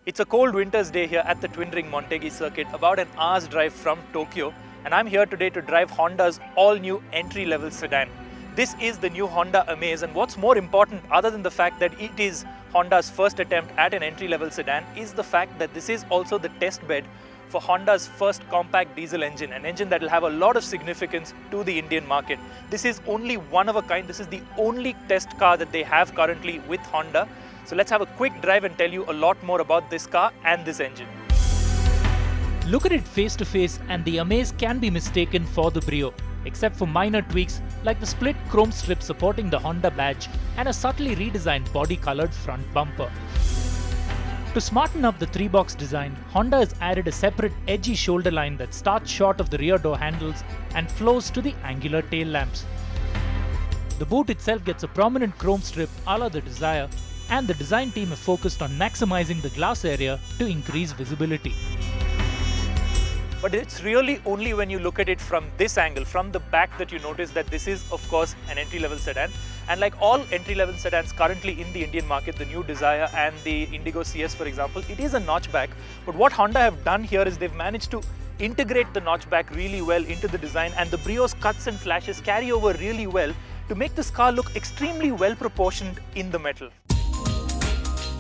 It's a cold winter's day here at the Twin Ring Montegi circuit, about an hour's drive from Tokyo, and I'm here today to drive Honda's all-new entry-level sedan. This is the new Honda Amaze, and what's more important, other than the fact that it is Honda's first attempt at an entry-level sedan, is the fact that this is also the test bed for Honda's first compact diesel engine, an engine that will have a lot of significance to the Indian market. This is only one of a kind. This is the only test car that they have currently with Honda. So let's have a quick drive and tell you a lot more about this car and this engine. Look at it face to face and the Amaze can be mistaken for the Brio, except for minor tweaks like the split chrome strip supporting the Honda badge and a subtly redesigned body-colored front bumper. To smarten up the three-box design, Honda has added a separate edgy shoulder line that starts short of the rear door handles and flows to the angular tail lamps. The boot itself gets a prominent chrome strip a la the Desire, and the design team have focused on maximizing the glass area to increase visibility. But it's really only when you look at it from this angle, from the back, that you notice that this is of course an entry-level sedan. And like all entry-level sedans currently in the Indian market, the new Desire and the Indigo CS for example, it is a notchback. But what Honda have done here is they've managed to integrate the notchback really well into the design, and the Brio's cuts and flashes carry over really well to make this car look extremely well proportioned in the metal.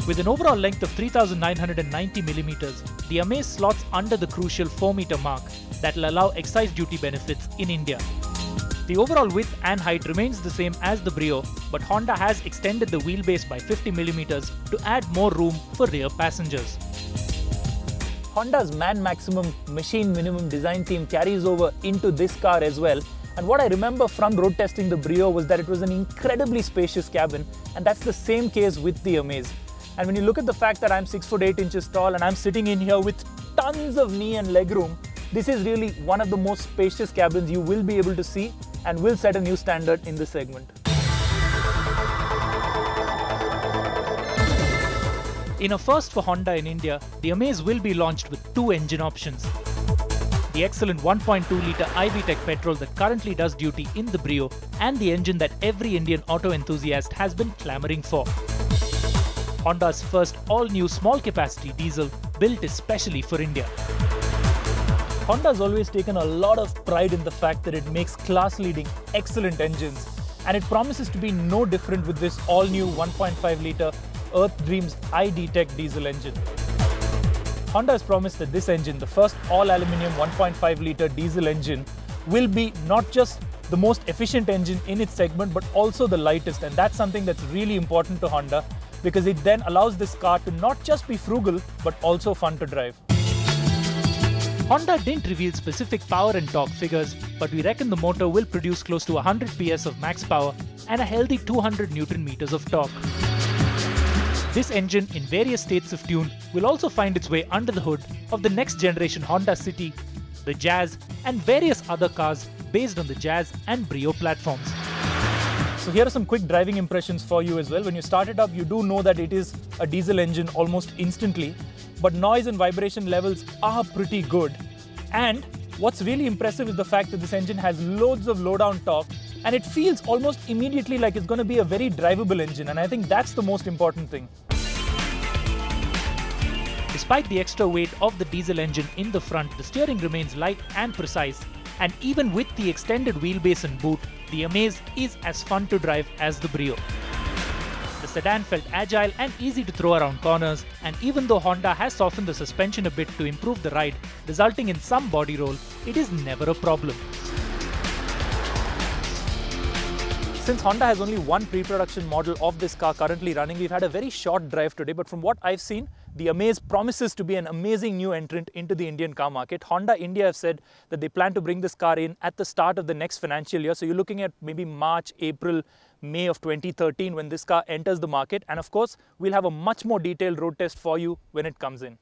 With an overall length of 3,990mm, the Amaze slots under the crucial 4-meter mark that will allow excise duty benefits in India. The overall width and height remains the same as the Brio, but Honda has extended the wheelbase by 50mm to add more room for rear passengers. Honda's man maximum, machine minimum design theme carries over into this car as well. And what I remember from road testing the Brio was that it was an incredibly spacious cabin, and that's the same case with the Amaze. And when you look at the fact that I'm 6'8" tall and I'm sitting in here with tons of knee and leg room, this is really one of the most spacious cabins you will be able to see and will set a new standard in this segment. In a first for Honda in India, the Amaze will be launched with two engine options. The excellent 1.2-litre iVTEC petrol that currently does duty in the Brio, and the engine that every Indian auto enthusiast has been clamoring for. Honda's first all-new small-capacity diesel built especially for India. Honda has always taken a lot of pride in the fact that it makes class-leading, excellent engines, and it promises to be no different with this all-new 1.5-litre Earth Dreams iDTEC diesel engine. Honda has promised that this engine, the first all-aluminium 1.5-litre diesel engine, will be not just the most efficient engine in its segment, but also the lightest, and that's something that's really important to Honda, because it then allows this car to not just be frugal, but also fun to drive. Honda didn't reveal specific power and torque figures, but we reckon the motor will produce close to 100 PS of max power and a healthy 200 Nm of torque. This engine, in various states of tune, will also find its way under the hood of the next generation Honda City, the Jazz, and various other cars based on the Jazz and Brio platforms. So here are some quick driving impressions for you as well. When you start it up, you do know that it is a diesel engine almost instantly, but noise and vibration levels are pretty good. And what's really impressive is the fact that this engine has loads of low-down torque, and it feels almost immediately like it's going to be a very drivable engine, and I think that's the most important thing. Despite the extra weight of the diesel engine in the front, the steering remains light and precise, and even with the extended wheelbase and boot, the Amaze is as fun to drive as the Brio. The sedan felt agile and easy to throw around corners, and even though Honda has softened the suspension a bit to improve the ride, resulting in some body roll, it is never a problem. Since Honda has only one pre-production model of this car currently running, we've had a very short drive today, but from what I've seen, the Amaze promises to be an amazing new entrant into the Indian car market. Honda India have said that they plan to bring this car in at the start of the next financial year. So you're looking at maybe March, April, May of 2013 when this car enters the market. And of course, we'll have a much more detailed road test for you when it comes in.